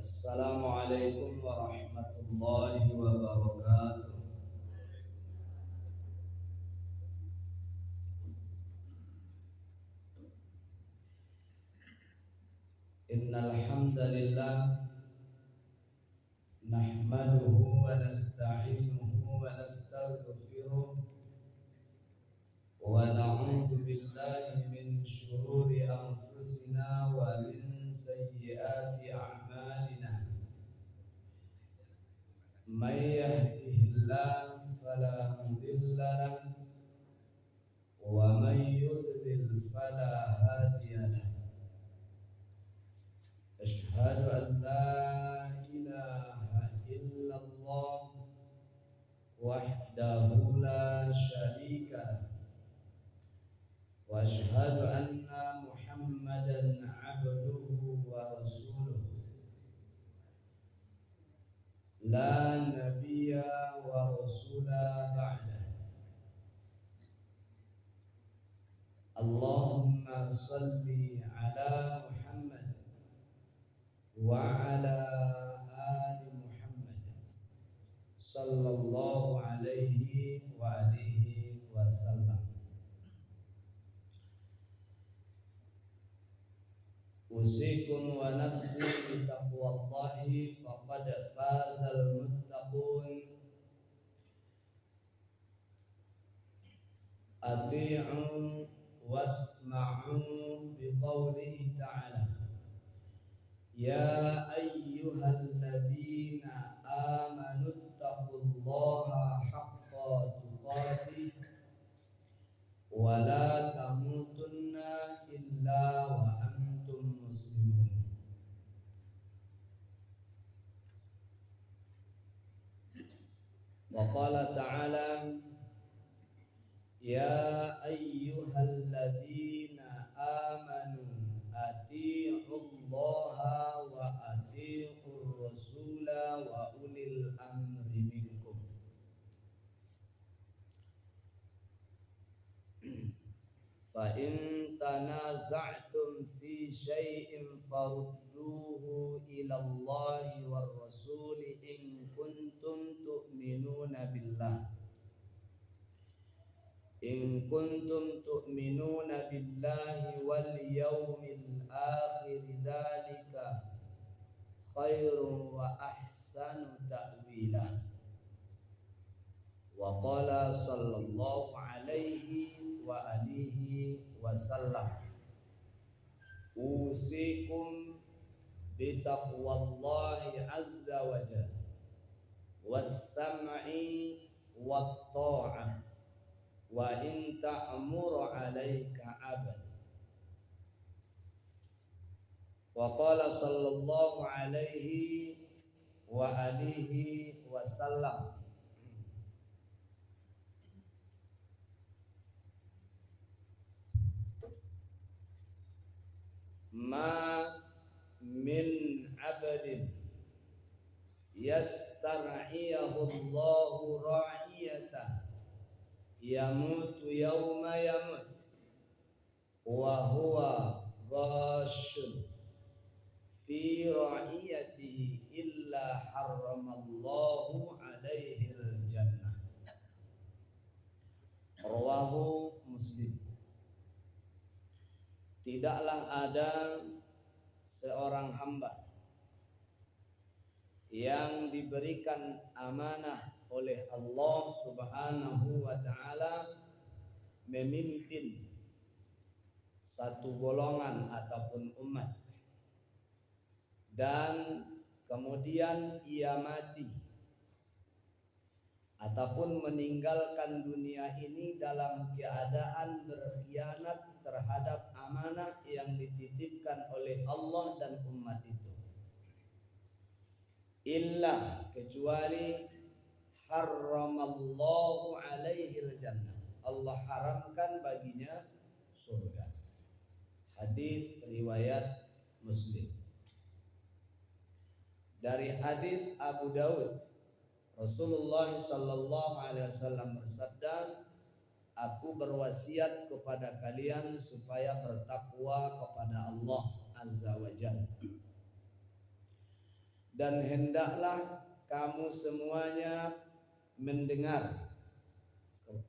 Assalamualaikum warahmatullahi wabarakatuh. Innal hamdalillah nahmaduhu wa nasta'inuhu wa nastaghfiruh wa na'udzu billahi min shururi anfusina wa min sayyiati a'malina. May yahdihillahu fala mudilla lahu wa may yudlil fala hadiya lahu. أشهد أن لا إله إلا الله وحده لا شريك له وأشهد أن محمدا عبده ورسوله لا نبي ورسول بعده. اللهم صل على محمد وعلى آل محمد صلى الله عليه وآله وسلم. أوصيكم ونفسي بتقوى الله فقد فاز المتقون. أطيعوا واسمعوا بقوله تعالى: يا أيها الذين آمنوا اتقوا الله حق تقاته ولا تموتن إلا وأنتم مسلمون. وقال تعالى: يا أيها الذين آمنوا أطيعوا الله وأطيعوا الرسول وأولي الأمر منكم. فإن تنازعتم في شيء فردوه إلى الله والرسول إن كنتم تؤمنون بالله واليوم الآخر ذلك خير وأحسن تأويلا. وقال صلى الله عليه وآله وسلم: أوصيكم بتقوى الله عز وجل والسمع والطاعة وإن تأمر عليك عبد. وقال صلى الله عليه وآله وسلم: ما من عبد يسترعيه الله راعيته يموت يوم يموت وهو غاش في رعيته إلا حرم الله عليه الجنة. Rawahu Muslim. Tidaklah ada seorang hamba yang diberikan amanah oleh Allah Subhanahu wa ta'ala memimpin satu golongan ataupun umat, dan kemudian ia mati ataupun meninggalkan dunia ini dalam keadaan berkhianat terhadap amanah yang dititipkan oleh Allah dan umat itu, illa kecuali harramallahu alaihil jannah, Allah haramkan baginya surga. Hadis riwayat Muslim. Dari hadis Abu Daud, Rasulullah sallallahu alaihi wasallam bersabda, aku berwasiat kepada kalian supaya bertakwa kepada Allah Azza wa Jalla. dan hendaklah kamu semuanya mendengar,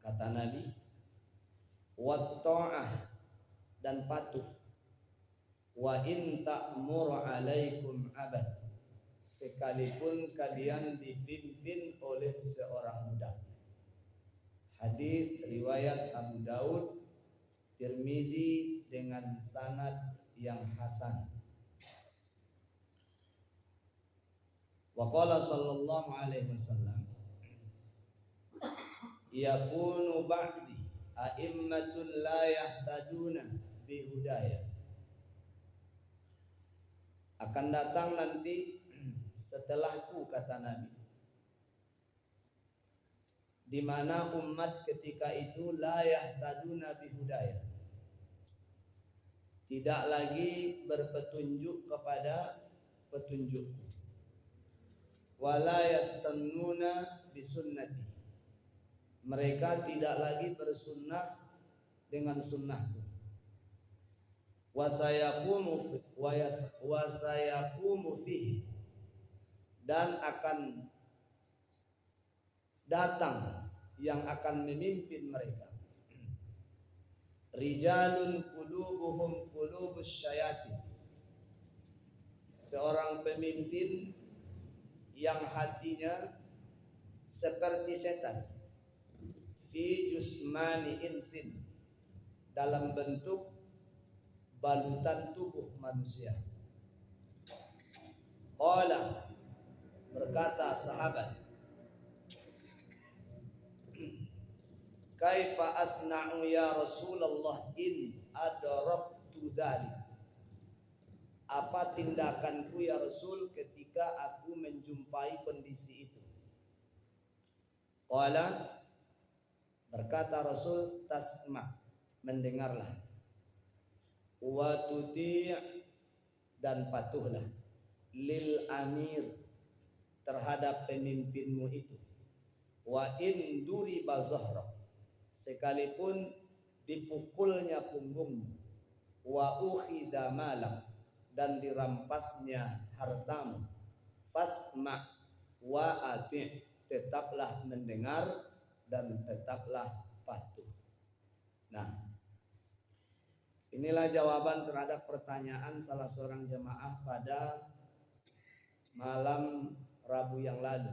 kata Nabi, wat ta'ah, dan patuh, wa in ta'muru alaikum abad, sekalipun kalian dipimpin oleh seorang budak. Hadis riwayat Abu Daud, Tirmidzi dengan sanad yang hasan. Wa qala sallallahu alaihi wasallam, yakunu ba'di a'immatun la yahtaduna bihudaya. Akan datang nanti setelahku, kata Nabi, di mana umat ketika itu la yahtaduna bihudaya, tidak lagi berpetunjuk kepada petunjukku, wala yastannuna bisunnati, mereka tidak lagi bersunnah dengan sunnahku, wasayaqumu fihi, dan akan datang yang akan memimpin mereka, rijalun qulubuhum qulubus syayatin, seorang pemimpin yang hatinya seperti setan, fi jusmani insin, dalam bentuk balutan tubuh manusia. Qala, berkata sahabat, kaifa asna'u ya Rasulullah in adraktu dzalik, apa tindakanku ya Rasul ketika aku menjumpai kondisi itu? Qala, berkata Rasul, tasma, mendengarlah, wa tuti', dan patuhlah, lil amir, terhadap pemimpinmu itu, wa in duriba zahrak, sekalipun dipukulnya punggungmu, wa ukhidha malak, dan dirampasnya hartamu, fasma wa ati', tetaplah mendengar dan tetaplah patuh. Nah, inilah jawaban terhadap pertanyaan salah seorang jemaah pada malam Rabu yang lalu.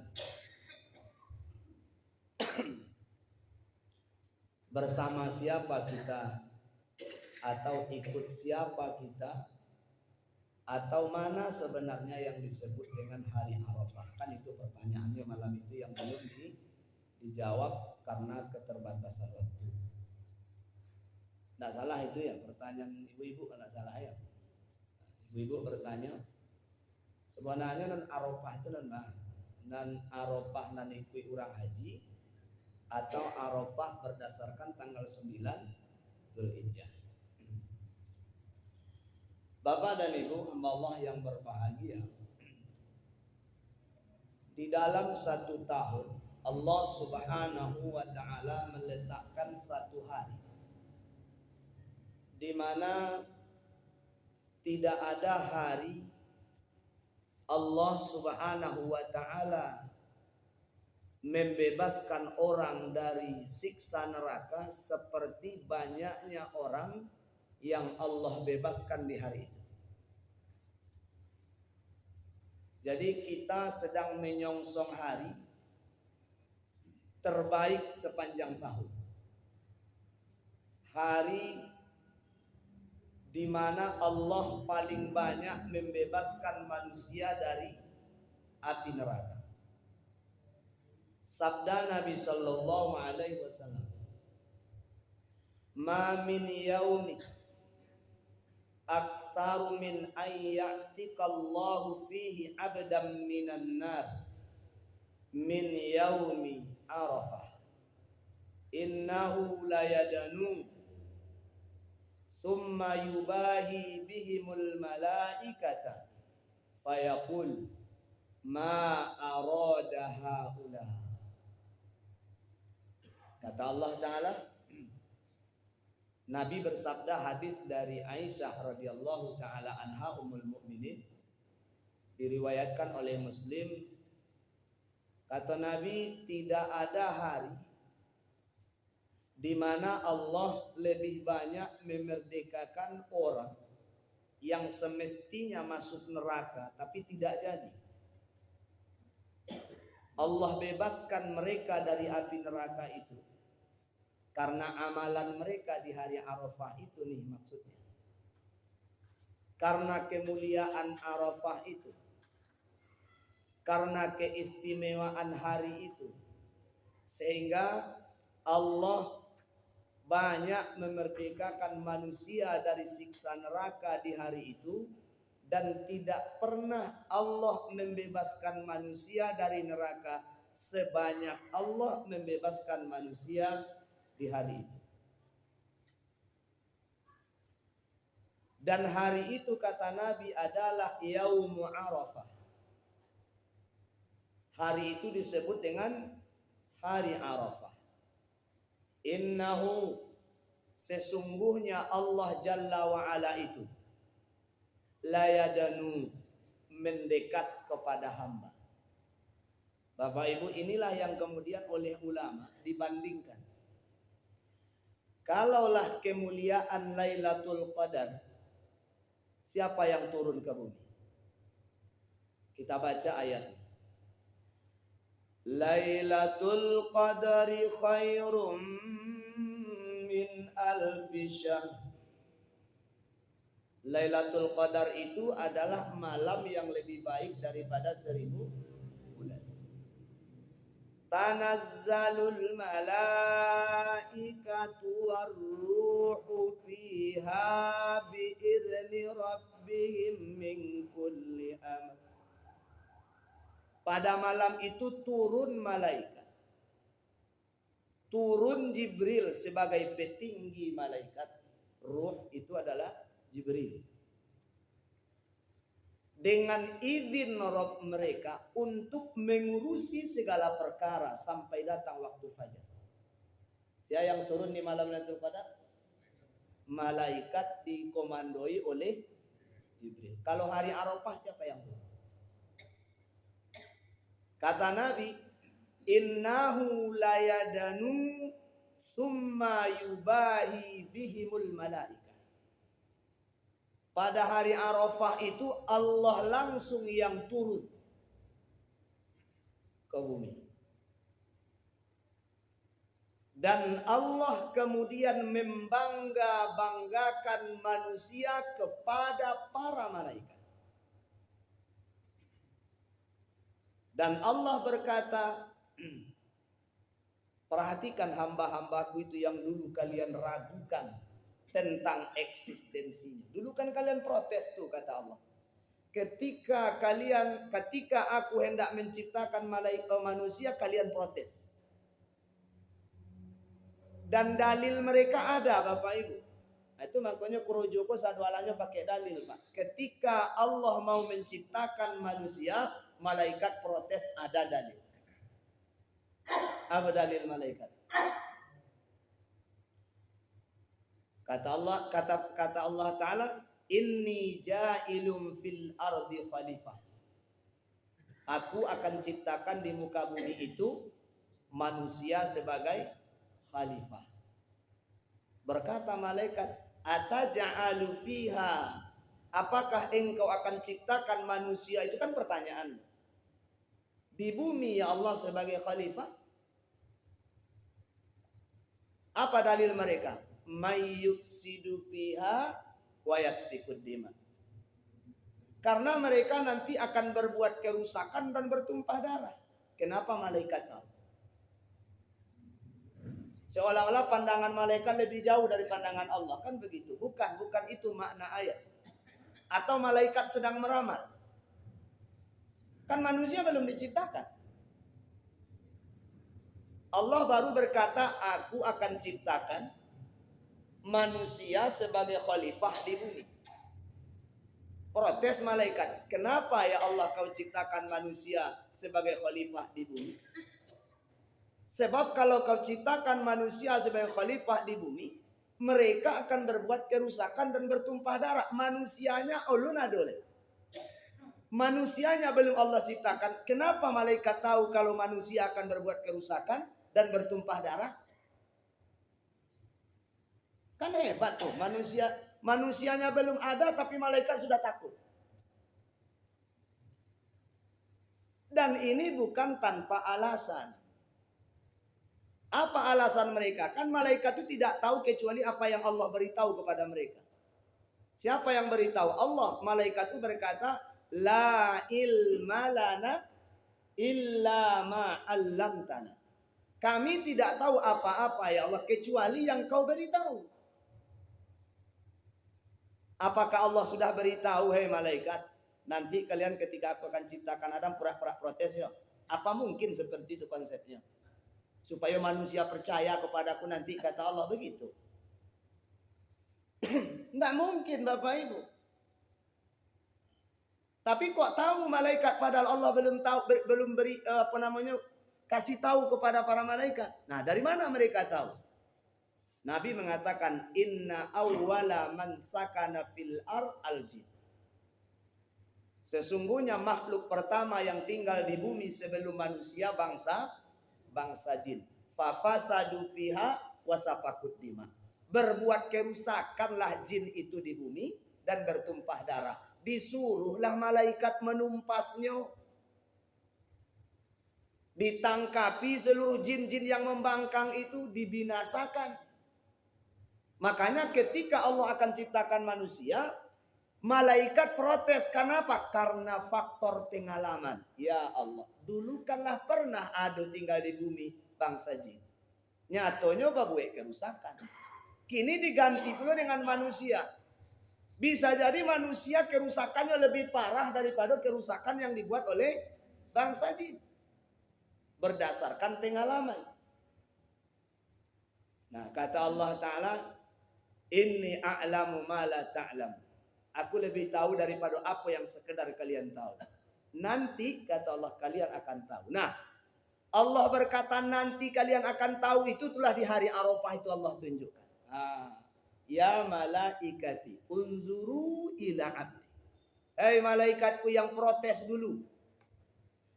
Bersama siapa kita, atau ikut siapa kita, atau mana sebenarnya yang disebut dengan hari Arafah? Kan itu pertanyaannya malam itu yang belum dijawab karena keterbatasan waktu. Tidak salah itu ya, pertanyaan ibu-ibu, tidak salah ya. Ibu-ibu bertanya, sebenarnya nan Arafah itu nan Arafah nan ikut orang haji, atau Arafah berdasarkan tanggal 9 Zulhijjah. Bapak dan Ibu hamba Allah yang berbahagia, di dalam satu tahun Allah Subhanahu wa ta'ala meletakkan satu hari di mana tidak ada hari Allah Subhanahu wa ta'ala membebaskan orang dari siksa neraka seperti banyaknya orang yang Allah bebaskan di hari itu. Jadi kita sedang menyongsong hari terbaik sepanjang tahun. Hari di mana Allah paling banyak membebaskan manusia dari api neraka. Sabda Nabi sallallahu alaihi wasallam, ma min yaumi aktsaru min ayyatikallahu fihi abdan minan nar min yaumi Arafah, innahu la yadanu thumma yubahi bihimul malaikata fayaqul ma arada haula. Kata Allah Ta'ala, Nabi bersabda, hadis dari Aisyah radhiyallahu taala anha ummul mukminin, Diriwayatkan oleh Muslim, kata Nabi, tidak ada hari di mana Allah lebih banyak memerdekakan orang yang semestinya masuk neraka tapi tidak jadi. Allah bebaskan mereka dari api neraka itu karena amalan mereka di hari Arafah itu nih maksudnya. Karena kemuliaan Arafah itu, karena keistimewaan hari itu, sehingga Allah banyak memerdekakan manusia dari siksa neraka di hari itu, dan tidak pernah Allah membebaskan manusia dari neraka sebanyak Allah membebaskan manusia di hari itu. Dan hari itu kata Nabi adalah Yaumu Arafah. Hari itu disebut dengan hari Arafah. Innahu, sesungguhnya Allah Jalla wa'ala itu layadanu, mendekat kepada hamba. Bapak Ibu, inilah yang kemudian oleh ulama dibandingkan. Kalaulah kemuliaan Lailatul Qadar, siapa yang turun ke bumi? Kita baca ayatnya. Lailatul Qadari khairum min alfi syahr. Lailatul Qadar itu adalah malam yang lebih baik daripada 1000 bulan. Tanazzalul malaikatu warruhu fiha biizni rabbihim min kulli amr. Pada malam itu turun malaikat. Turun Jibril sebagai petinggi malaikat. Ruh itu adalah Jibril. Dengan izin Rabb mereka untuk mengurusi segala perkara sampai datang waktu fajar. Siapa yang turun di malam Lailatul Qadar? Malaikat dikomandoi oleh Jibril. Kalau hari Arafah siapa yang turun? Kata Nabi, innahu layadanu thumma yubahi bihimul malaika. Pada hari Arafah itu Allah langsung yang turun ke bumi. Dan Allah kemudian membangga-banggakan manusia kepada para malaikat. Dan Allah berkata, perhatikan hamba-hambaku itu yang dulu kalian ragukan tentang eksistensinya. Dulu kan kalian protes tuh kata Allah. Ketika aku hendak menciptakan manusia, kalian protes. Dan dalil mereka ada Bapak Ibu. Nah, itu makanya Kurojoko sadwalannya pakai dalil Pak. Ketika Allah mau menciptakan manusia, malaikat protes, ada dalil. Apa dalil malaikat? Kata Allah Ta'ala, inni ja'ilum fil ardi khalifah. Aku akan ciptakan di muka bumi itu manusia sebagai khalifah. Berkata malaikat, ataja'alu fiha, apakah engkau akan ciptakan manusia? Itu kan pertanyaan. Di bumi ya Allah sebagai khalifah. Apa dalil mereka? Mayyuksidu fiha wa yasfikud dima. Karena mereka nanti akan berbuat kerusakan dan bertumpah darah. Kenapa malaikat tahu? Seolah-olah pandangan malaikat lebih jauh dari pandangan Allah, kan begitu? Bukan itu makna ayat. Atau malaikat sedang meramal. Kan manusia belum diciptakan. Allah baru berkata, aku akan ciptakan manusia sebagai khalifah di bumi. Protes malaikat, kenapa ya Allah kau ciptakan manusia sebagai khalifah di bumi? Sebab kalau kau ciptakan manusia sebagai khalifah di bumi, mereka akan berbuat kerusakan dan bertumpah darah. Manusianya ulun adole. Manusianya belum Allah ciptakan. Kenapa malaikat tahu kalau manusia akan berbuat kerusakan dan bertumpah darah? Kan hebat tuh manusianya belum ada tapi malaikat sudah takut. Dan ini bukan tanpa alasan. Apa alasan mereka? Kan malaikat itu tidak tahu kecuali apa yang Allah beritahu kepada mereka. Siapa yang beritahu? Allah. Malaikat itu berkata, la ilma lana illa ma 'allamtana. Kami tidak tahu apa-apa ya Allah kecuali yang kau beritahu. Apakah Allah sudah beritahu, hei malaikat, nanti kalian ketika aku akan ciptakan Adam pura-pura protes ya? Apa mungkin seperti itu konsepnya? Supaya manusia percaya kepadaku nanti, kata Allah begitu. Tidak mungkin Bapak Ibu. Tapi kok tahu malaikat padahal Allah belum beri kasih tahu kepada para malaikat. Nah, dari mana mereka tahu? Nabi mengatakan inna awwala man sakana fil al-jin. Sesungguhnya makhluk pertama yang tinggal di bumi sebelum manusia bangsa jin. Fafasadu fiha wasafakut dima. Berbuat kerusakanlah jin itu di bumi dan bertumpah darah. Disuruhlah malaikat menumpasnya. Ditangkapi seluruh jin-jin yang membangkang itu, dibinasakan. Makanya ketika Allah akan ciptakan manusia, malaikat protes. Kenapa? Karena faktor pengalaman. Ya Allah, dulu kanlah pernah ada tinggal di bumi bangsa jin. Nyatonya buat kerusakan. Kini diganti pula dengan manusia. Bisa jadi manusia kerusakannya lebih parah daripada kerusakan yang dibuat oleh bangsa jin. Berdasarkan pengalaman. Nah, kata Allah Ta'ala, inni a'lamu ma la ta'lam. Aku lebih tahu daripada apa yang sekedar kalian tahu. Nanti kata Allah kalian akan tahu. Nah, Allah berkata nanti kalian akan tahu itu telah di hari Arafah itu Allah tunjukkan. Ya malaikati unzuru ila abdi. Hei malaikatku yang protes dulu.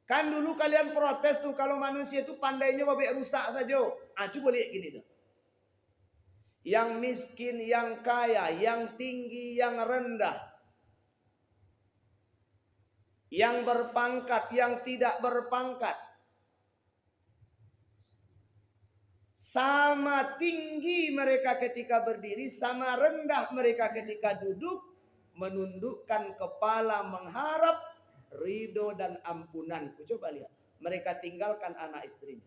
Kan dulu kalian protes tuh kalau manusia itu pandainya babek rusak saja. Coba lihat gini tuh. Yang miskin, yang kaya, yang tinggi, yang rendah. Yang berpangkat, yang tidak berpangkat. Sama tinggi mereka ketika berdiri, sama rendah mereka ketika duduk. Menundukkan kepala mengharap ridho dan ampunanku. Coba lihat. Mereka tinggalkan anak istrinya.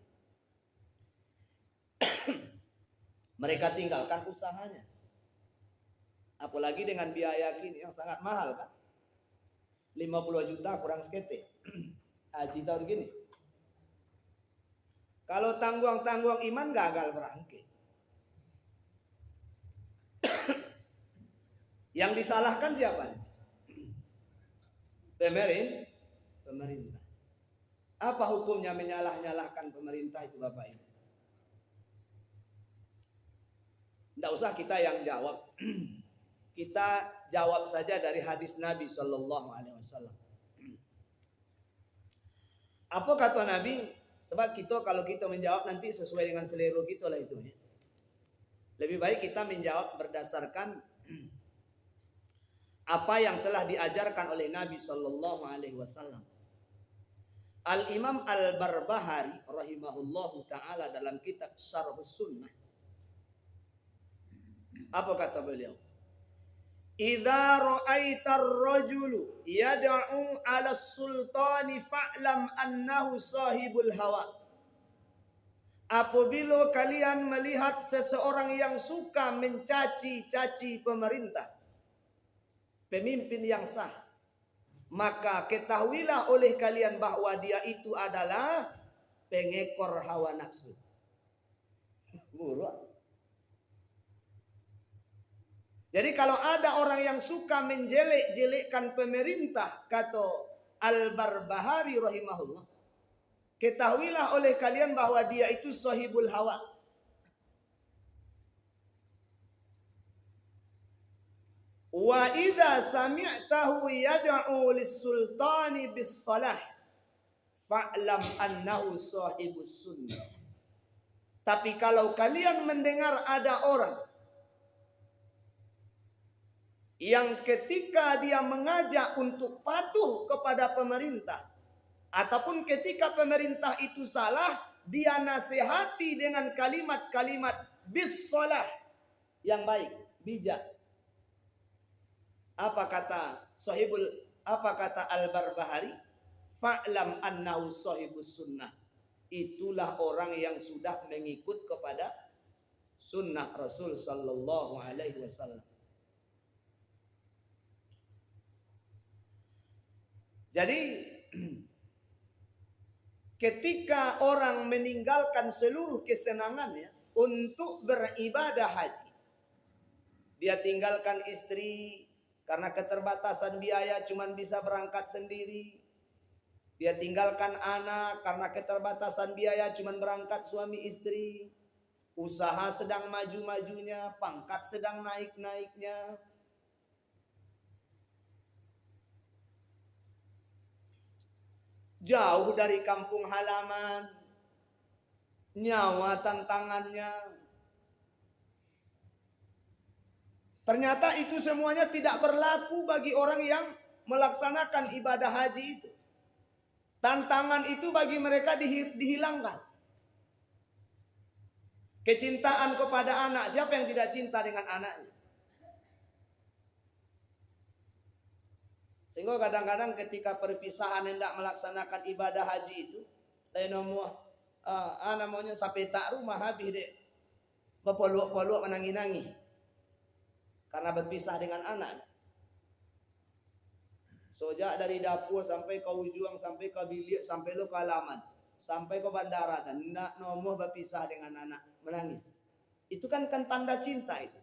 Mereka tinggalkan usahanya. Apalagi dengan biaya kini yang sangat mahal kan. 50 juta kurang sekete. Haji tahun gini. Kalau tangguang-tangguang iman gagal berangkat. Yang disalahkan siapa? Pemerintah. Apa hukumnya menyalah-nyalahkan pemerintah itu Bapak Ibu? Tidak usah kita yang jawab. Kita jawab saja dari hadis Nabi Sallallahu Alaihi Wasallam. Apa kata Nabi? Sebab kita kalau kita menjawab nanti sesuai dengan selera kita lah itu. Lebih baik kita menjawab berdasarkan apa yang telah diajarkan oleh Nabi Sallallahu Alaihi Wasallam. Al-Imam Al-Barbahari rahimahullahu ta'ala dalam kitab Syarhus Sunnah. Apa kata beliau? Idza ra'aitar rajulu yad'u 'ala sultani fa'lam annahu sahibul hawa. Apabila kalian melihat seseorang yang suka mencaci-caci pemerintah, pemimpin yang sah, maka ketahuilah oleh kalian bahwa dia itu adalah pengekor hawa nafsu. Buruk. Jadi kalau ada orang yang suka menjelek-jelekkan pemerintah, kata Al-Barbahari rahimahullah, ketahuilah oleh kalian bahwa dia itu sahibul hawa. Wa idza sami'tahu yad'u lis-sultani bis-salah fa'lam annahu sahibus sunnah. Tapi kalau kalian mendengar ada orang yang ketika dia mengajak untuk patuh kepada pemerintah, ataupun ketika pemerintah itu salah, dia nasihati dengan kalimat-kalimat bis-salah yang baik, bijak. Apa kata Al-Barbahari? Fa'lam annahu sahibus sunnah. Itulah orang yang sudah mengikut kepada sunnah Rasul sallallahu alaihi wasallam. Jadi ketika orang meninggalkan seluruh kesenangannya untuk beribadah haji, dia tinggalkan istri karena keterbatasan biaya, cuman bisa berangkat sendiri. Dia tinggalkan anak karena keterbatasan biaya, cuman berangkat suami istri. Usaha sedang maju-majunya, pangkat sedang naik-naiknya. Jauh dari kampung halaman, nyawa tantangannya. Ternyata itu semuanya tidak berlaku bagi orang yang melaksanakan ibadah haji itu. Tantangan itu bagi mereka dihilangkan. Kecintaan kepada anak, siapa yang tidak cinta dengan anaknya? Sehingga kadang-kadang ketika perpisahan hendak melaksanakan ibadah haji itu, namanya sampai tak rumah habis dek, berpolok-polok menangi-nangi karena berpisah dengan anak. Sejak dari dapur sampai ke ujung, sampai ke bilik, sampai lo ke halaman, sampai ke bandara, dan nak nomoh berpisah dengan anak, menangis. Itu kan tanda cinta itu.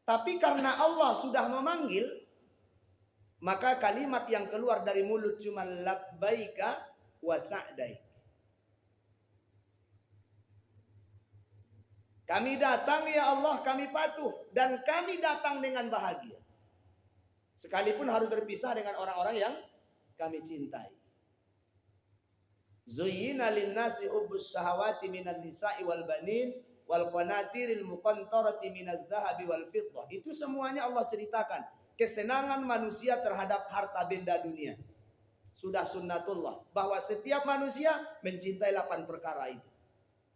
Tapi karena Allah sudah memanggil, maka kalimat yang keluar dari mulut cuma labbaika wa sa'daik. Kami datang ya Allah, kami patuh, dan kami datang dengan bahagia. Sekalipun harus berpisah dengan orang-orang yang kami cintai. Zuyyina lin-nasi hubbus syahawati minan nisa'i wal banin wal qanatiril muqantarati minadz dzahabi wal fiddah. Itu semuanya Allah ceritakan kesenangan manusia terhadap harta benda dunia. Sudah sunnatullah bahwa setiap manusia mencintai 8 perkara itu.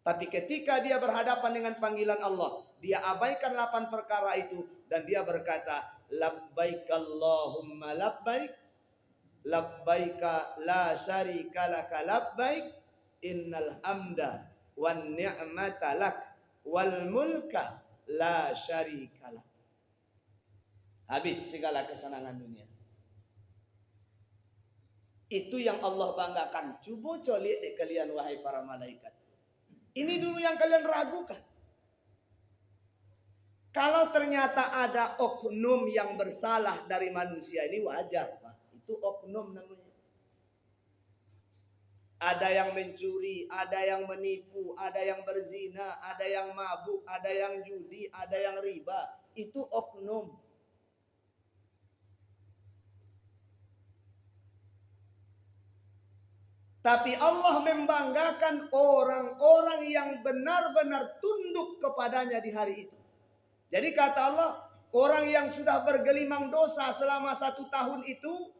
Tapi ketika dia berhadapan dengan panggilan Allah, dia abaikan 8 perkara itu dan dia berkata, labbaik Allahumma labbaik, labbaika la syarika laka labbaik, innal hamda wan ni'mata lak wal mulka la syarika lak. Habis segala kesenangan dunia. Itu yang Allah banggakan. Coba colik dek kalian wahai para malaikat. Ini dulu yang kalian ragukan. Kalau ternyata ada oknum yang bersalah dari manusia ini wajar, Pak. Itu oknum namanya. Ada yang mencuri, ada yang menipu, ada yang berzina, ada yang mabuk, ada yang judi, ada yang riba. Itu oknum. Tapi Allah membanggakan orang-orang yang benar-benar tunduk kepadanya di hari itu. Jadi kata Allah, orang yang sudah bergelimang dosa selama 1 tahun itu,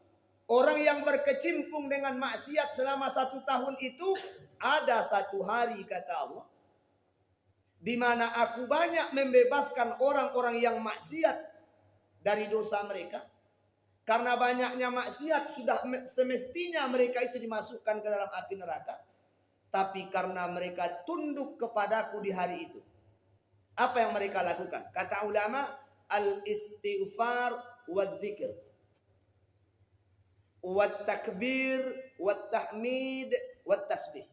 orang yang berkecimpung dengan maksiat selama 1 tahun itu, ada 1 hari kata Allah, di mana aku banyak membebaskan orang-orang yang maksiat dari dosa mereka. Karena banyaknya maksiat sudah semestinya mereka itu dimasukkan ke dalam api neraka. Tapi karena mereka tunduk kepadaku di hari itu, apa yang mereka lakukan? Kata ulama, al-istighfar wadzikir, wat-takbir, wat-tahmid, wat-tasbih.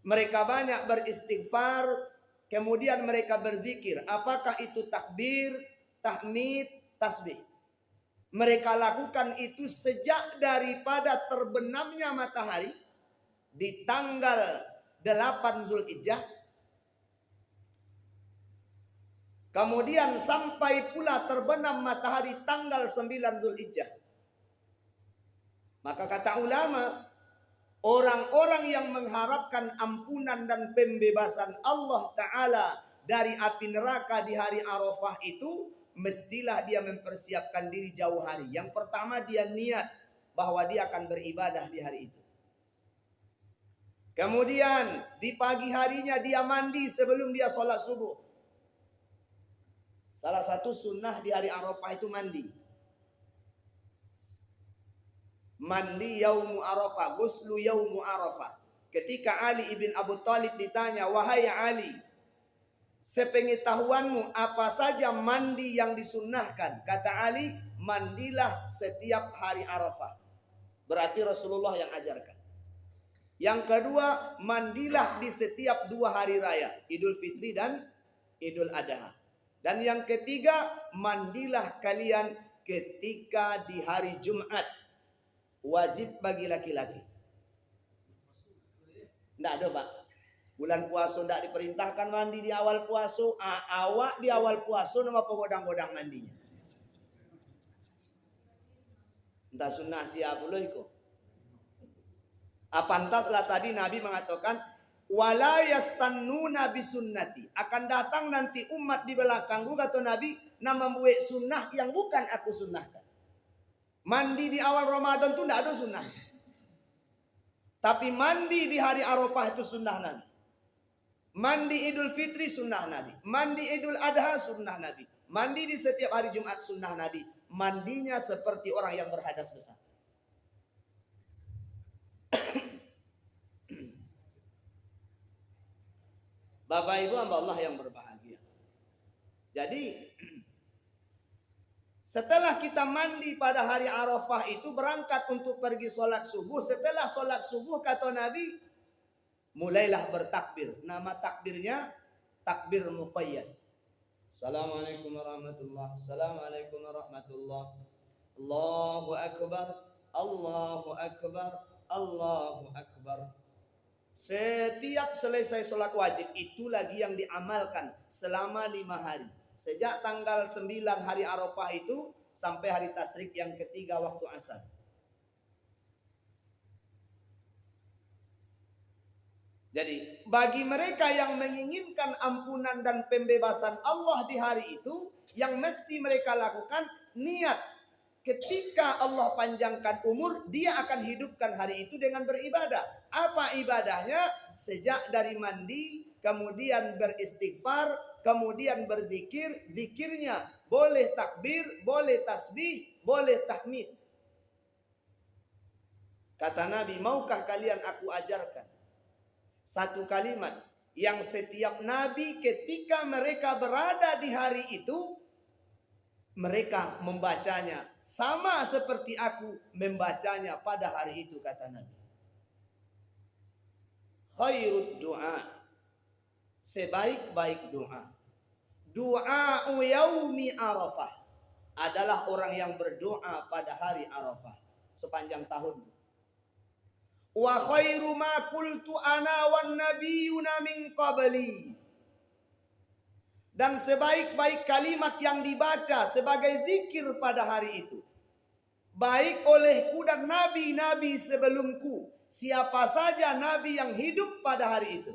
Mereka banyak beristighfar, kemudian mereka berzikir. Apakah itu takbir, tahmid, tasbih? Mereka lakukan itu sejak daripada terbenamnya matahari di tanggal 8 Zulhijjah Kemudian sampai pula terbenam matahari tanggal 9 Dzulhijjah. Maka kata ulama, orang-orang yang mengharapkan ampunan dan pembebasan Allah Ta'ala dari api neraka di hari Arafah itu, mestilah dia mempersiapkan diri jauh hari. Yang pertama, dia niat bahwa dia akan beribadah di hari itu. Kemudian di pagi harinya dia mandi sebelum dia sholat subuh. Salah satu sunnah di hari Arafah itu mandi. Mandi yaumu Arafah, guslu yaumu Arafah. Ketika Ali ibn Abu Thalib ditanya, wahai Ali, sepengetahuanmu apa saja mandi yang disunnahkan? Kata Ali, mandilah setiap hari Arafah. Berarti Rasulullah yang ajarkan. Yang kedua, mandilah di setiap 2 hari raya, Idul Fitri dan Idul Adha. Dan yang ketiga, mandilah kalian ketika di hari Jumat. Wajib bagi laki-laki. Tidak ada, Pak. Bulan puasa tidak diperintahkan mandi di awal puasa. Awak di awal puasa nama pegodang-godang mandinya. Entah sunnah siapa loh itu. Apantaslah tadi Nabi mengatakan, wala yastannuna bisunnati. Akan datang nanti umat di belakangku, kata Nabi, nama membuat sunnah yang bukan aku sunnahkan. Mandi di awal Ramadan itu tidak ada sunnah. Tapi mandi di hari Arafah itu sunnah Nabi. Mandi Idul Fitri sunnah Nabi. Mandi Idul Adha sunnah Nabi. Mandi di setiap hari Jumat sunnah Nabi. Mandinya seperti orang yang berhadas besar. Bapak Ibu hamba Allah yang berbahagia. Jadi setelah kita mandi pada hari Arafah itu berangkat untuk pergi sholat subuh. Setelah sholat subuh kata Nabi, mulailah bertakbir. Nama takbirnya takbir muqayyad. Assalamualaikum warahmatullahi wabarakatuh. Assalamualaikum warahmatullahi wabarakatuh. Allahu akbar. Allahu akbar. Allahu akbar. Setiap selesai sholat wajib itu lagi yang diamalkan selama 5 hari. Sejak tanggal 9 hari Arafah itu sampai hari tasyrik yang ketiga waktu asar. Jadi bagi mereka yang menginginkan ampunan dan pembebasan Allah di hari itu, yang mesti mereka lakukan niat. Ketika Allah panjangkan umur, dia akan hidupkan hari itu dengan beribadah. Apa ibadahnya? Sejak dari mandi, kemudian beristighfar, kemudian berzikir, zikirnya boleh takbir, boleh tasbih, boleh tahmid. Kata Nabi, maukah kalian aku ajarkan satu kalimat yang setiap Nabi ketika mereka berada di hari itu, mereka membacanya sama seperti aku membacanya pada hari itu, kata Nabi. Khairud du'a, sebaik-baik doa. Doa yaumi Arafah adalah orang yang berdoa pada hari Arafah sepanjang tahun. Wa khairu ma qultu ana wan nabiyuna min qabli. Dan sebaik-baik kalimat yang dibaca sebagai zikir pada hari itu, baik olehku dan nabi-nabi sebelumku, siapa saja nabi yang hidup pada hari itu.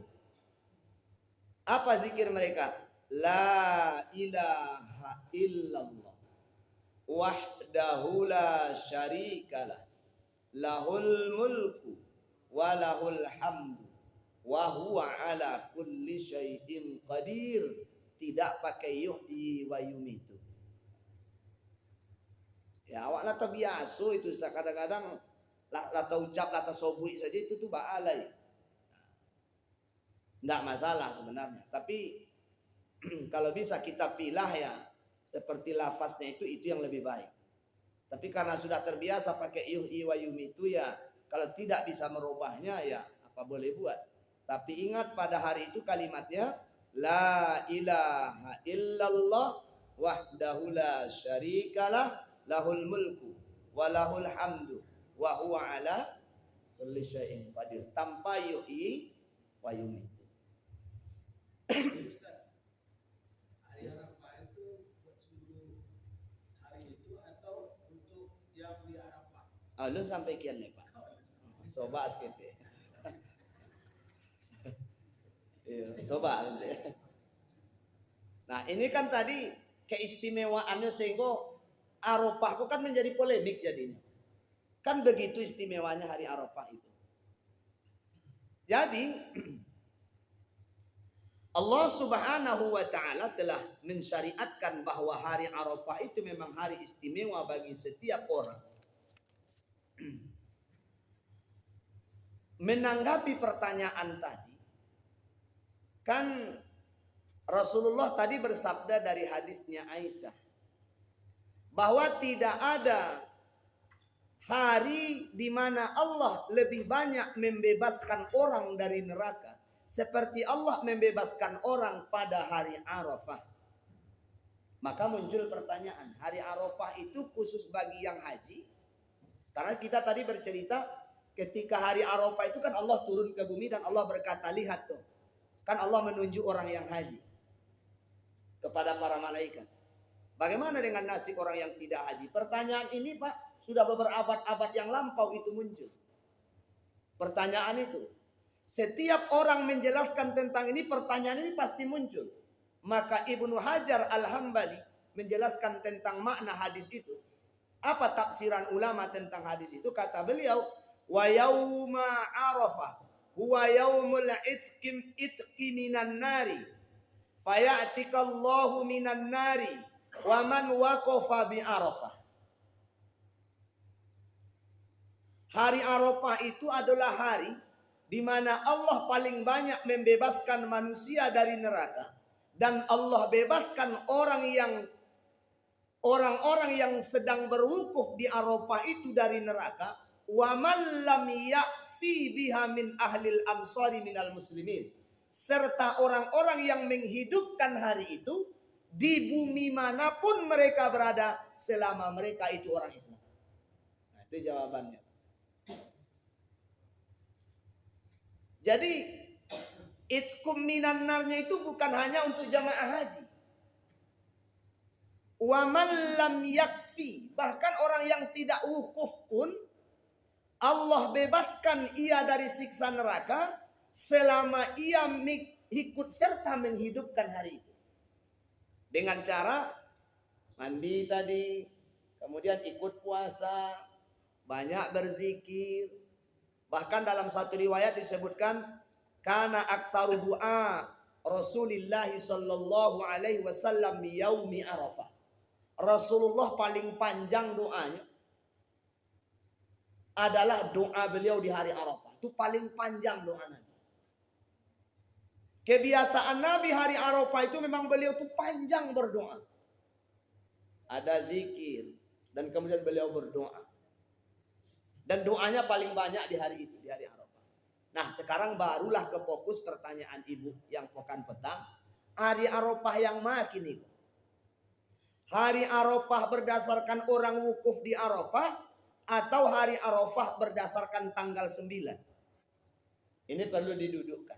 Apa zikir mereka? La ilaha illallah wahdahu la syarikalah, lahul mulku wa lahul hamdu wa huwa ala kulli syai'in qadir. Tidak pakai yuhyi wa yumitu. Ya awak lata biasa itu, kadang-kadang lata ucap, lata sobui saja itu tuh ba'alai. Tidak masalah sebenarnya. Tapi kalau bisa kita pilah ya seperti lafaznya itu yang lebih baik. Tapi karena sudah terbiasa pakai yuhyi wa yumitu ya, kalau tidak bisa merubahnya ya apa boleh buat. Tapi ingat pada hari itu kalimatnya la ilaha illallah wahdahu la syarikalah, lahul mulku wa lahul hamdu wa huwa ala kulli syai'in qadir, tanpa yuhyi wa yumitu. Alun sampai kian nih Pak. Soba sekete. Iya, soba. Nah, ini kan tadi keistimewaannya sehingga Arafah itu kan menjadi polemik jadinya. Kan begitu istimewanya hari Arafah itu. Jadi Allah Subhanahu wa taala telah mensyariatkan bahwa hari Arafah itu memang hari istimewa bagi setiap orang. Menanggapi pertanyaan tadi, kan Rasulullah tadi bersabda dari hadisnya Aisyah bahwa tidak ada hari di mana Allah lebih banyak membebaskan orang dari neraka seperti Allah membebaskan orang pada hari Arafah. Maka muncul pertanyaan, hari Arafah itu khusus bagi yang haji? Karena kita tadi bercerita ketika hari Arafah itu kan Allah turun ke bumi dan Allah berkata, lihat tuh, kan Allah menunjuk orang yang haji kepada para malaikat. Bagaimana dengan nasib orang yang tidak haji? Pertanyaan ini Pak, sudah beberapa abad-abad yang lampau itu muncul. Pertanyaan itu. Setiap orang menjelaskan tentang ini, pertanyaan ini pasti muncul. Maka Ibnu Hajar Al-Hambali menjelaskan tentang makna hadis itu. Apa tafsiran ulama tentang hadis itu? Kata beliau, wa yauma Arafah huwa yaumul itqi minan nari fayatikallahu minan nari wa man waqafa bi Arafah. Hari Arafah itu adalah hari di mana Allah paling banyak membebaskan manusia dari neraka dan Allah bebaskan orang-orang yang sedang berwukuf di Arafah itu dari neraka. Wa man lam ya'fi biha min ahlil amsari minal muslimin. Serta orang-orang yang menghidupkan hari itu di bumi manapun mereka berada selama mereka itu orang Islam. Nah, itu jawabannya. Jadi itqum minan narnya itu bukan hanya untuk jamaah haji. Wa man lam yakfi, bahkan orang yang tidak wukuf pun Allah bebaskan ia dari siksa neraka selama ia ikut serta menghidupkan hari itu. Dengan cara mandi tadi, kemudian ikut puasa, banyak berzikir. Bahkan dalam satu riwayat disebutkan kana aktsaru du'a Rasulullah sallallahu alaihi wasallam yaumi Arafah. Rasulullah paling panjang doanya adalah doa beliau di hari Arafah. Itu paling panjang doa Nabi. Kebiasaan Nabi hari Arafah itu memang beliau itu panjang berdoa. Ada zikir dan kemudian beliau berdoa. Dan doanya paling banyak di hari itu, di hari Arafah. Nah, sekarang barulah ke fokus pertanyaan ibu yang pekan petang. Hari Arafah yang makin itu. Hari Arafah berdasarkan orang wukuf di Arafah atau hari Arafah berdasarkan tanggal 9. Ini perlu didudukkan.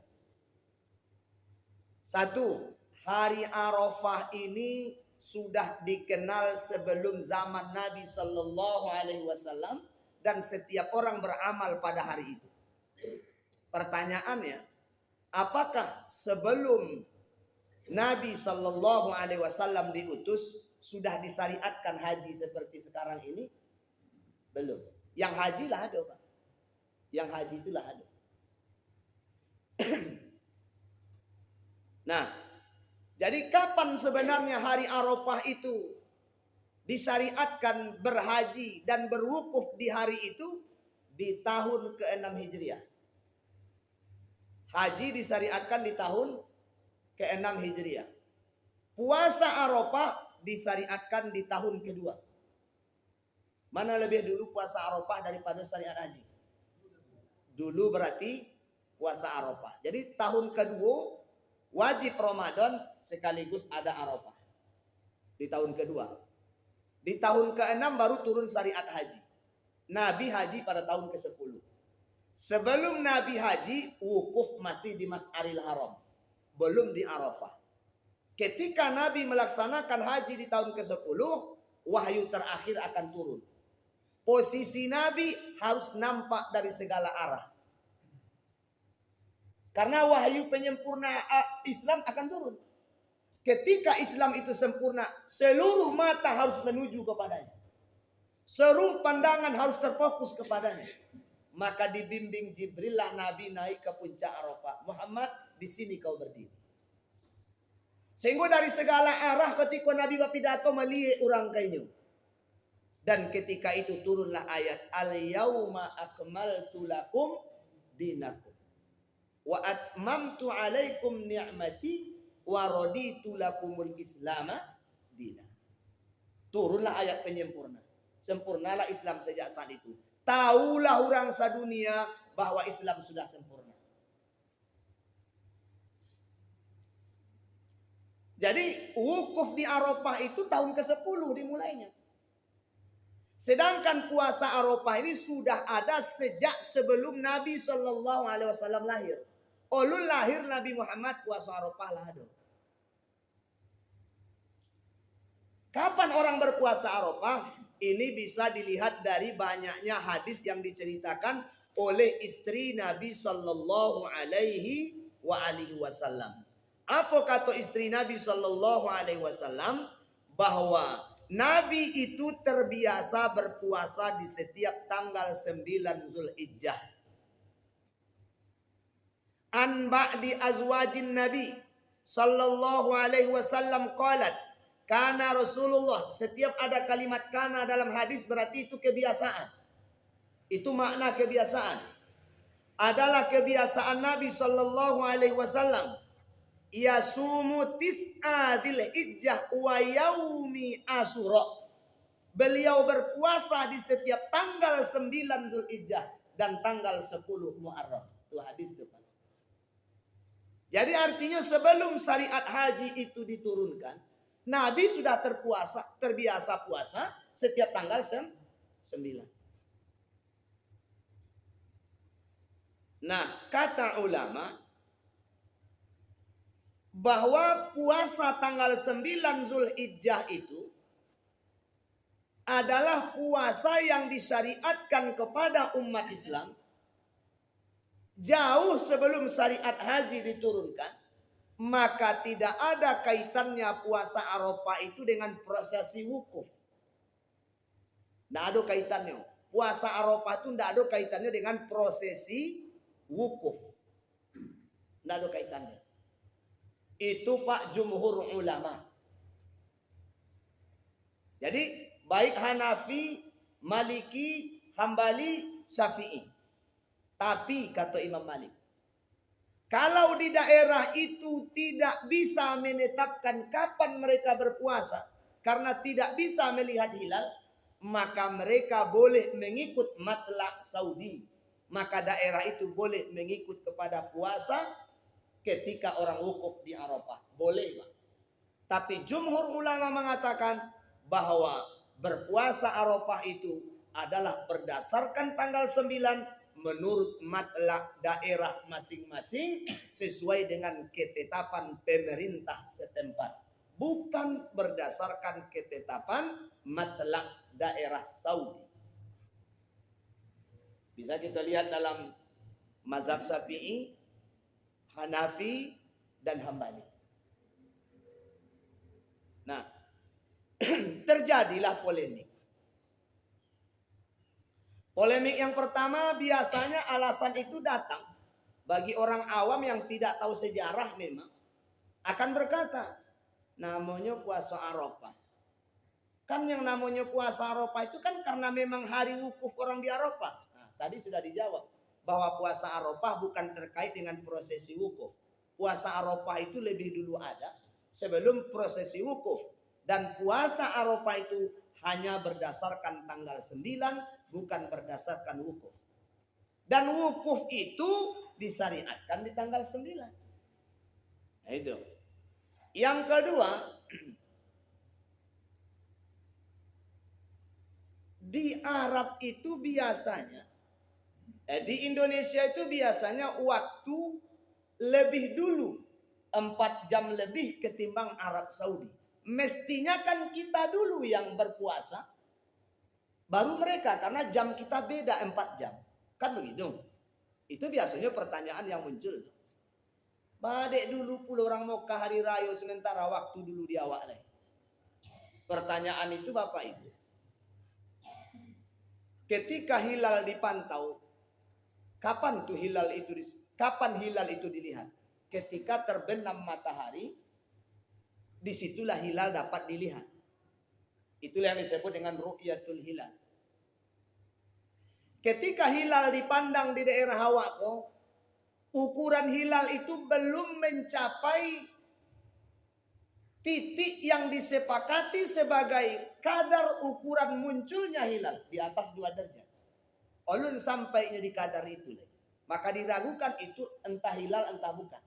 Satu, hari Arafah ini sudah dikenal sebelum zaman Nabi Sallallahu Alaihi Wasallam dan setiap orang beramal pada hari itu. Pertanyaannya, apakah sebelum Nabi Sallallahu Alaihi Wasallam diutus sudah disyariatkan haji seperti sekarang ini? Belum. Yang haji lah ada Pak. Yang haji itulah ada. Nah, jadi kapan sebenarnya hari Arafah itu disyariatkan berhaji dan berwukuf di hari itu? Di tahun ke-6 Hijriah. Haji disyariatkan di tahun ke-6 Hijriah. Puasa Arafah disyariatkan di tahun kedua. Mana lebih dulu puasa Arafah daripada syariat haji? Dulu berarti puasa Arafah. Jadi tahun kedua wajib Ramadan sekaligus ada Arafah. Di tahun kedua. Di tahun ke-6 baru turun syariat haji. Nabi haji pada tahun ke-10. Sebelum Nabi haji, wukuf masih di Mas'aril Haram. Belum di Arafah. Ketika Nabi melaksanakan haji di tahun ke-10, wahyu terakhir akan turun. posisi Nabi harus nampak dari segala arah. Karena wahyu penyempurna Islam akan turun. Ketika Islam itu sempurna, seluruh mata harus menuju kepadanya. Seluruh pandangan harus terfokus kepadanya. Maka dibimbing Jibril lah Nabi naik ke puncak Arafah. Muhammad, di sini kau berdiri. Sehingga dari segala arah ketika Nabi berpidato melihat orang kainyo. Dan ketika itu turunlah ayat al-yauma akmaltu lakum dinakum wa atmamtu alaikum ni'mati wa raditu lakumul islama dina. Turunlah ayat penyempurna. Sempurnalah Islam sejak saat itu. Taulah orang sadunia bahwa Islam sudah sempurna. Jadi wukuf di Arafah itu tahun ke-10 dimulainya. Sedangkan puasa Arafah ini sudah ada sejak sebelum Nabi SAW lahir. Ulun lahir Nabi Muhammad puasa Arafah lah ada. Kapan orang berpuasa Arafah? Ini bisa dilihat dari banyaknya hadis yang diceritakan oleh istri Nabi Sallallahu Alaihi Wasallam. Apa kata istri Nabi Sallallahu Alaihi Wasallam? Bahwa Nabi itu terbiasa berpuasa di setiap tanggal 9 Zulhijjah. An ba'di azwajin Nabi Sallallahu Alaihi Wasallam qalat. Karena Rasulullah, setiap ada kalimat kana dalam hadis berarti itu kebiasaan. Itu makna kebiasaan. Adalah kebiasaan Nabi Sallallahu Alaihi Wasallam. Yasumu tis'a Dzulhijjah wa yaumi Asyura. Beliau berpuasa di setiap tanggal 9 Dzulhijjah dan tanggal 10 Muharram. Itu hadis itu. Jadi artinya sebelum syariat haji itu diturunkan, Nabi sudah terbiasa puasa setiap tanggal 9. Nah, kata ulama bahwa puasa tanggal 9 Zulhijjah itu adalah puasa yang disyariatkan kepada umat Islam jauh sebelum syariat haji diturunkan. Maka tidak ada kaitannya puasa Arafah itu dengan prosesi wukuf. Tidak ada kaitannya. Puasa Arafah itu tidak ada kaitannya dengan prosesi wukuf. Tidak ada kaitannya. Itu Pak jumhur ulama. Jadi baik Hanafi, Maliki, Hambali, Syafi'i. Tapi kata Imam Malik, kalau di daerah itu tidak bisa menetapkan kapan mereka berpuasa karena tidak bisa melihat hilal, maka mereka boleh mengikut matlak Saudi. Maka daerah itu boleh mengikut kepada puasa ketika orang wukuf di Arafah. Boleh, Pak. Tapi jumhur ulama mengatakan bahwa berpuasa Arafah itu adalah berdasarkan tanggal 9 menurut matlak daerah masing-masing sesuai dengan ketetapan pemerintah setempat. Bukan berdasarkan ketetapan matlak daerah Saudi. Bisa kita lihat dalam mazhab Syafi'i, Hanafi, dan Hambali. Nah, terjadilah polemik. Polemik yang pertama biasanya alasan itu datang bagi orang awam yang tidak tahu sejarah memang akan berkata namanya puasa Arafah. Kan yang namanya puasa Arafah itu kan karena memang hari wukuf orang di Arafah. Nah, tadi sudah dijawab bahwa puasa Arafah bukan terkait dengan prosesi wukuf. Puasa Arafah itu lebih dulu ada sebelum prosesi wukuf. Dan puasa Arafah itu hanya berdasarkan tanggal 9 bukan berdasarkan wukuf. Dan wukuf itu disyariatkan di tanggal 9. Nah itu. Yang kedua, di Arab itu biasanya, di Indonesia itu biasanya waktu lebih dulu 4 jam lebih ketimbang Arab Saudi. Mestinya kan kita dulu yang berpuasa Baru mereka, karena jam kita beda 4 jam. Kan begitu. Itu biasanya pertanyaan yang muncul. Badek dulu puluh orang Mokkah hari raya sementara waktu dulu di awak lain. Pertanyaan itu Bapak Ibu. Ketika hilal dipantau, kapan hilal itu dilihat? Ketika terbenam matahari, disitulah hilal dapat dilihat. Itulah yang disebut dengan ru'yatul hilal. Ketika hilal dipandang di daerah Hawako, ukuran hilal itu belum mencapai titik yang disepakati sebagai kadar ukuran munculnya hilal di atas 2 derajat. Ulun sampainya di kadar itu. Maka diragukan itu entah hilal entah bukan.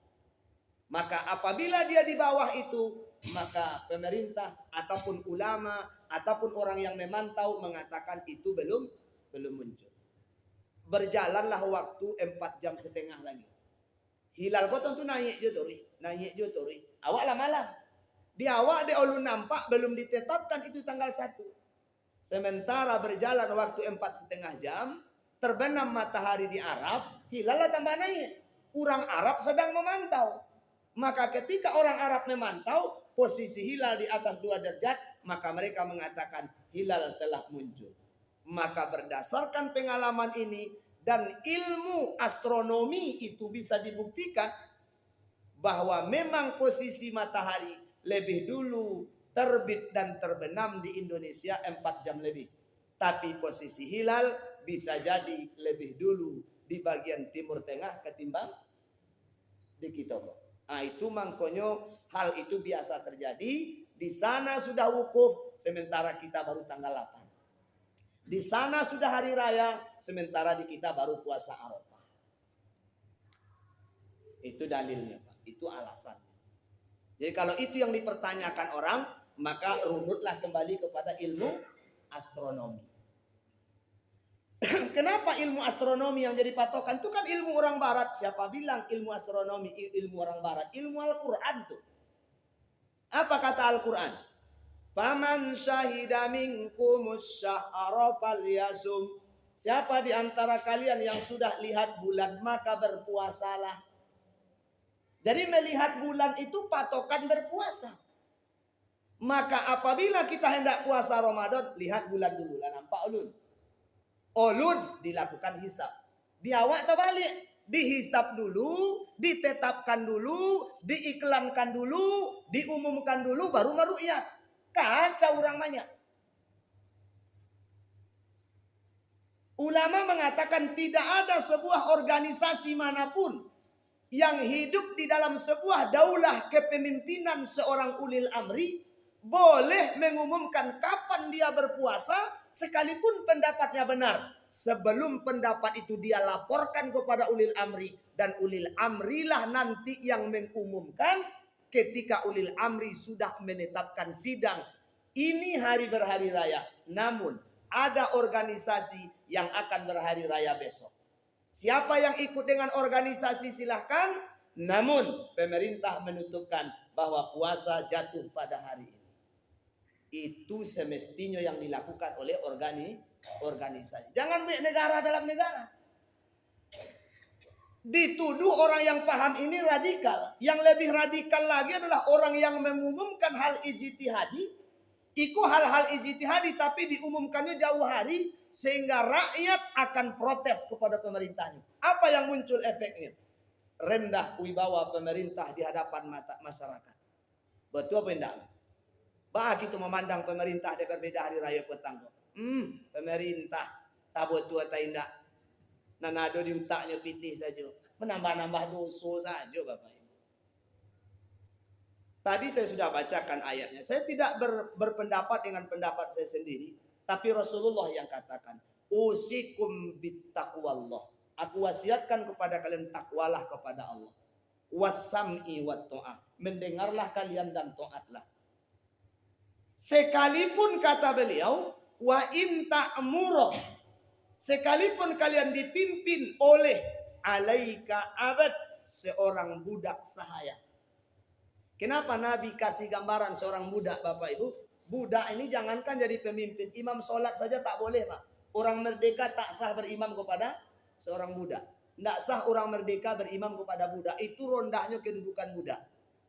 Maka apabila dia di bawah itu, maka pemerintah ataupun ulama ataupun orang yang memantau mengatakan itu belum muncul. Berjalanlah waktu 4 jam setengah lagi. Hilal kau tentu naik jotori. Awak lah malam. Di awak dia ulun nampak belum ditetapkan itu tanggal 1. Sementara berjalan waktu 4,5 jam, terbenam matahari di Arab, hilal lah tambah naik. Orang Arab sedang memantau. Maka ketika orang Arab memantau, posisi hilal di atas 2 derajat, maka mereka mengatakan hilal telah muncul. Maka berdasarkan pengalaman ini dan ilmu astronomi itu bisa dibuktikan bahwa memang posisi matahari lebih dulu terbit dan terbenam di Indonesia 4 jam lebih. Tapi posisi hilal bisa jadi lebih dulu di bagian timur tengah ketimbang di kita. Nah, itu makanya hal itu biasa terjadi. Di sana sudah wukuf, sementara kita baru tanggal 8. Di sana sudah hari raya, sementara di kita baru puasa Arafah. Itu dalilnya, Pak. Itu alasannya. Jadi kalau itu yang dipertanyakan orang, maka runutlah kembali kepada ilmu astronomi. Kenapa ilmu astronomi yang jadi patokan? Itu kan ilmu orang barat. Siapa bilang ilmu astronomi ilmu orang barat? Ilmu Al-Quran tuh. Apa kata Al-Quran? Faman syahida minkumus syahra falyasum. Siapa di antara kalian yang sudah lihat bulan maka berpuasalah. Jadi melihat bulan itu patokan berpuasa. Maka apabila kita hendak puasa Ramadan, lihat bulan dulu lah, nampak ulun. Ulun dilakukan hisab. Di awak atau balik? Dihisab dulu, ditetapkan dulu, diiklankan dulu, diumumkan dulu baru meru'yat. Kacau orang banyak. Ulama mengatakan tidak ada sebuah organisasi manapun yang hidup di dalam sebuah daulah kepemimpinan seorang ulil amri boleh mengumumkan kapan dia berpuasa sekalipun pendapatnya benar. Sebelum pendapat itu dia laporkan kepada ulil amri dan ulil amrilah nanti yang mengumumkan. Ketika ulil amri sudah menetapkan sidang, ini hari berhari raya. Namun ada organisasi yang akan berhari raya besok. Siapa yang ikut dengan organisasi silahkan. Namun pemerintah menentukan bahwa puasa jatuh pada hari ini. Itu semestinya yang dilakukan oleh organisasi. Jangan negara dalam negara. Dituduh orang yang paham ini radikal. Yang lebih radikal lagi adalah orang yang mengumumkan hal ijtihadi. Iku hal-hal ijtihadi tapi diumumkannya jauh hari. Sehingga rakyat akan protes kepada pemerintah. Apa yang muncul efeknya? Rendah wibawa pemerintah di hadapan mata masyarakat. Betul apa tidak? Bah kita memandang pemerintah ada berbeda hari raya petang. Pemerintah tak betul atau tidak. Nanado di utaknya pitih saja. Menambah-nambah dosa saja Bapak Ibu. Tadi saya sudah bacakan ayatnya. Saya tidak berpendapat dengan pendapat saya sendiri. Tapi Rasulullah yang katakan. Usikum bittaqwallah. Aku wasiatkan kepada kalian takwalah kepada Allah. Wasam'i wat ta'ah. Mendengarlah kalian dan taatlah. Sekalipun kata beliau. Wa in ta'murah. Sekalipun kalian dipimpin oleh alaika abad seorang budak sahaya. Kenapa Nabi kasih gambaran seorang budak Bapak Ibu? Budak ini jangankan jadi pemimpin, imam sholat saja tak boleh, Pak. Orang merdeka tak sah berimam kepada seorang budak. Tidak sah orang merdeka berimam kepada budak. Itu rendahnya kedudukan budak.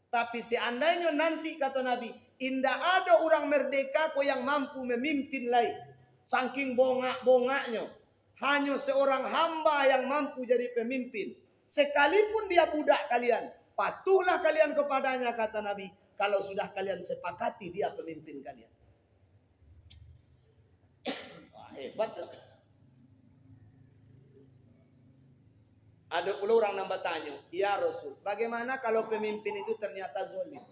Tapi seandainya nanti kata Nabi, indah ada orang merdeka kau yang mampu memimpin lain. Saking bongak-bongaknya. Hanya seorang hamba yang mampu jadi pemimpin. Sekalipun dia budak kalian, patuhlah kalian kepadanya kata Nabi. Kalau sudah kalian sepakati dia pemimpin kalian. Wah, hebat lah. Ada pula orang nambah tanya, ya Rasul, bagaimana kalau pemimpin itu ternyata zolim?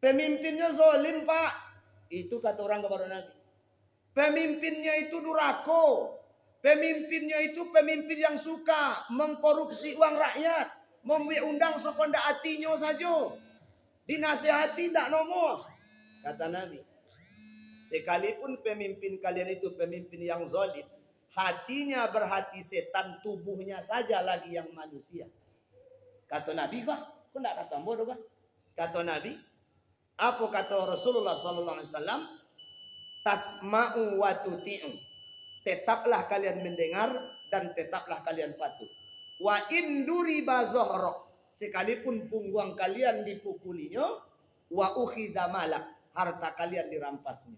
Pemimpinnya zolim, Pak. Itu kata orang kepada Nabi. Pemimpinnya itu durako. Pemimpinnya itu pemimpin yang suka mengkorupsi uang rakyat. Membuat undang sekondak hatinya saja. Dinasihati tak nomor. Kata Nabi. Sekalipun pemimpin kalian itu pemimpin yang zolim. Hatinya berhati setan, tubuhnya saja lagi yang manusia. Kata Nabi kah? Kau tak kata bodoh kah? Kata Nabi. Apa kata Rasulullah SAW? Tasma'u wa tuti'u. Tetaplah kalian mendengar dan tetaplah kalian patuh. Wa induri bazohro. Sekalipun punggung kalian dipukulinya. Wa ukhidha malak. Harta kalian dirampasnya.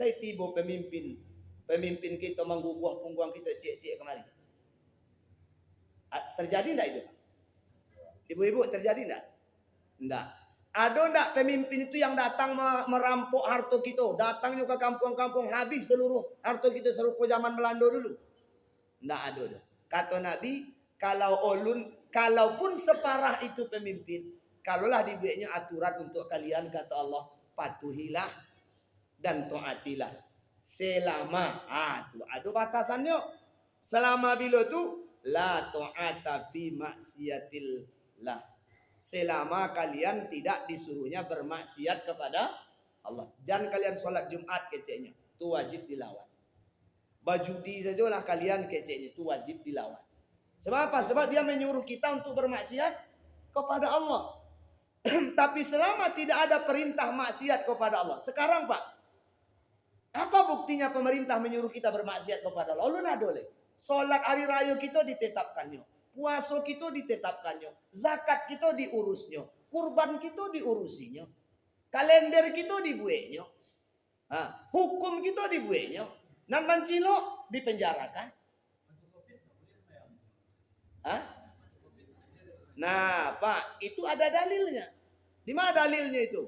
Lai tiba pemimpin kita mengguguh punggung kita cik-cik kemari. Terjadi enggak itu? Ibu-ibu terjadi enggak? Enggak. Ada enggak pemimpin itu yang datang merampok harta kita? Datangnya ke kampung-kampung habis seluruh harta kita serupa zaman Belanda dulu. Enggak ada. Kata Nabi, kalaupun separah itu pemimpin, kalaulah dibuatnya aturan untuk kalian kata Allah, patuhilah dan taatilah. Selama itu ada batasannya. Selama bila tu la ta'ata bi maksiatillah. Selama kalian tidak disuruhnya bermaksiat kepada Allah. Jangan kalian sholat Jumat keceknya, itu wajib dilawan. Bajudi sajalah kalian keceknya, itu wajib dilawan. Sebab apa? Sebab dia menyuruh kita untuk bermaksiat kepada Allah. Tapi selama tidak ada perintah maksiat kepada Allah. Sekarang Pak, apa buktinya pemerintah menyuruh kita bermaksiat kepada Allah? Allah nak boleh. Solat hari raya kita ditetapkannya. Puasa kita ditetapkannya. Zakat kita diurusnya. Kurban kita diurusinya. Kalender kita dibuatnya. Hukum kita dibuatnya. Nan mancilo dipenjarakan. Nah, Pak, itu ada dalilnya. Di mana dalilnya itu?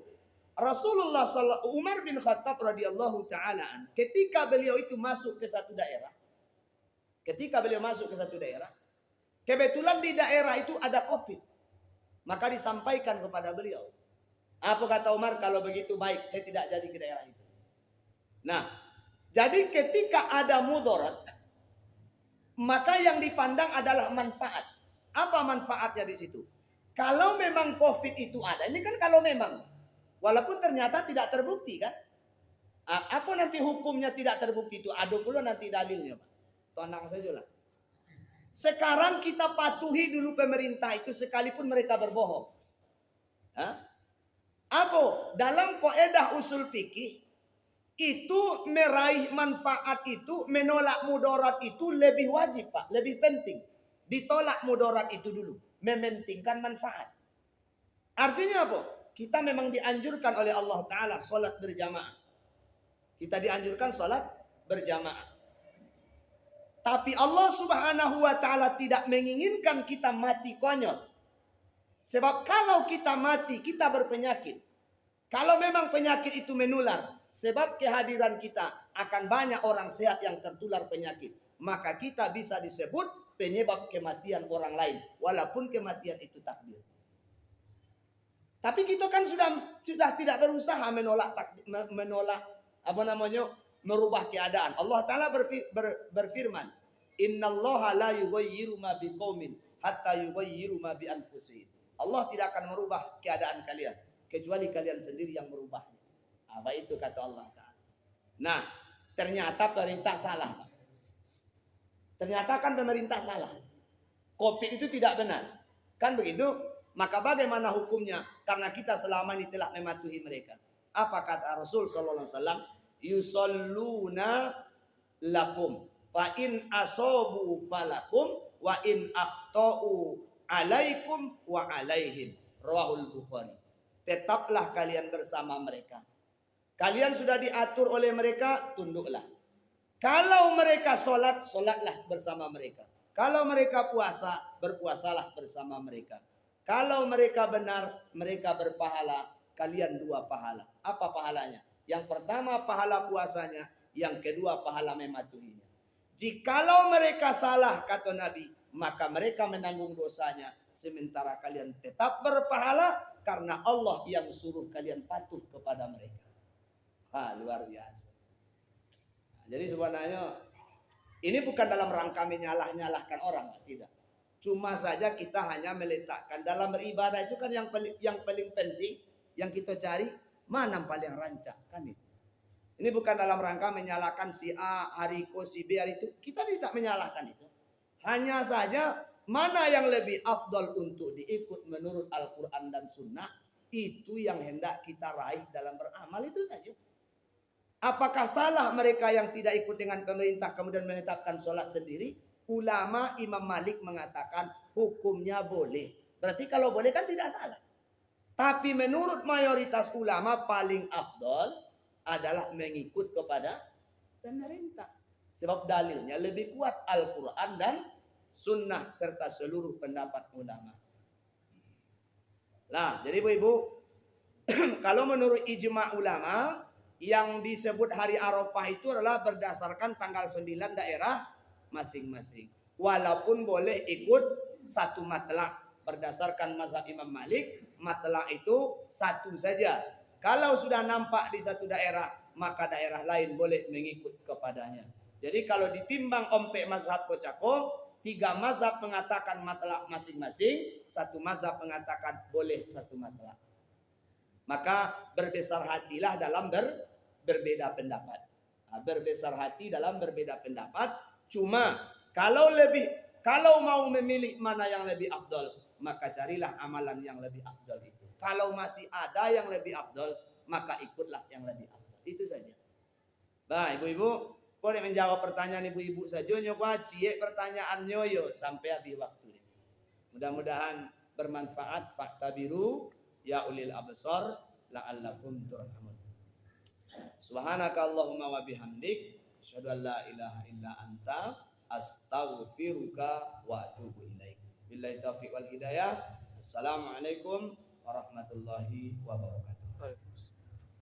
Rasulullah Umar bin Khattab radhiyallahu taala ketika beliau itu masuk ke satu daerah. Kebetulan di daerah itu ada Covid. Maka disampaikan kepada beliau. Apa kata Umar? Kalau begitu baik, saya tidak jadi ke daerah itu. Nah, jadi ketika ada mudarat, maka yang dipandang adalah manfaat. Apa manfaatnya di situ? Kalau memang Covid itu ada, ini kan kalau memang, walaupun ternyata tidak terbukti kan? Apa nanti hukumnya tidak terbukti itu? Ada pula nanti dalilnya, Pak. Tenang sajalah. Sekarang kita patuhi dulu pemerintah itu sekalipun mereka berbohong. Apa? Dalam kaidah usul fikih itu meraih manfaat itu, menolak mudarat itu lebih wajib, Pak, lebih penting. Ditolak mudarat itu dulu, mementingkan manfaat. Artinya apa? Kita memang dianjurkan oleh Allah Ta'ala salat berjamaah. Kita dianjurkan salat berjamaah. Tapi Allah Subhanahu wa Ta'ala tidak menginginkan kita mati konyol. Sebab kalau kita mati, kita berpenyakit. Kalau memang penyakit itu menular, sebab kehadiran kita akan banyak orang sehat yang tertular penyakit. Maka kita bisa disebut penyebab kematian orang lain. Walaupun kematian itu takdir. Tapi kita kan sudah tidak berusaha merubah keadaan. Allah Ta'ala berfirman, Innallaha la yughayyiru ma biqaumin hatta yughayyiru ma bi anfusihim. Allah tidak akan merubah keadaan kalian kecuali kalian sendiri yang merubahnya. Apa itu kata Allah Ta'ala. Nah, ternyata pemerintah salah. Ternyata kan pemerintah salah. Covid itu tidak benar. Kan begitu? Maka bagaimana hukumnya? Karena kita selama ini telah mematuhi mereka. Apa kata Rasul sallallahu alaihi wasallam? Yusalluna lakum fa in asabu falakum wa in akhtau alaikum wa alaihim. Rawahul Bukhari. Tetaplah kalian bersama mereka. Kalian sudah diatur oleh mereka, tunduklah. Kalau mereka sholat, sholatlah bersama mereka. Kalau mereka puasa, berpuasalah bersama mereka. Kalau mereka benar, mereka berpahala, kalian dua pahala. Apa pahalanya? Yang pertama pahala puasanya, yang kedua pahala mematuhinya. Jikalau mereka salah, kata Nabi, maka mereka menanggung dosanya. Sementara kalian tetap berpahala karena Allah yang suruh kalian patuh kepada mereka. Luar biasa. Jadi sebenarnya ini bukan dalam rangka menyalah-nyalahkan orang, tidak. Cuma saja kita hanya meletakkan dalam beribadah itu kan yang paling penting yang kita cari mana yang paling rancak kan itu. Ini bukan dalam rangka menyalahkan si A, Hariko, si B, hari itu. Kita tidak menyalahkan itu. Hanya saja mana yang lebih afdol untuk diikut menurut Al-Quran dan Sunnah, itu yang hendak kita raih dalam beramal, itu saja. Apakah salah mereka yang tidak ikut dengan pemerintah kemudian menetapkan sholat sendiri? Ulama Imam Malik mengatakan hukumnya boleh. Berarti kalau boleh kan tidak salah. Tapi menurut mayoritas ulama paling afdol adalah mengikut kepada pemerintah. Sebab dalilnya lebih kuat Al-Quran dan Sunnah serta seluruh pendapat ulama. Nah, jadi ibu-ibu, kalau menurut ijma ulama, yang disebut hari Arafah itu adalah berdasarkan tanggal 9 daerah masing-masing. Walaupun boleh ikut satu matlak. Berdasarkan mazhab Imam Malik, matlak itu satu saja. Kalau sudah nampak di satu daerah, maka daerah lain boleh mengikut kepadanya. Jadi kalau ditimbang ompek mazhab Kocako, 3 mazhab mengatakan matlak masing-masing, 1 mazhab mengatakan boleh satu matlak. Maka berbesar hatilah dalam berbeda pendapat. Berbesar hati dalam berbeda pendapat. Cuma kalau mau memilih mana yang lebih afdol, maka carilah amalan yang lebih afdol itu. Kalau masih ada yang lebih afdol, maka ikutlah yang lebih afdol. Itu saja. Baik, ibu-ibu, boleh menjawab pertanyaan ibu-ibu saja. Cie pertanyaannya yo sampai habis waktu. Mudah-mudahan bermanfaat. Fakta biru ya ulil absar la'allakum turhamun. Subhanakallahumma wa bihamdik asyhadu an la ilaha illa anta astaghfiruka wa atubu ilaik. Billahi taufiq wal hidayah. Assalamualaikum warahmatullahi wabarakatuh.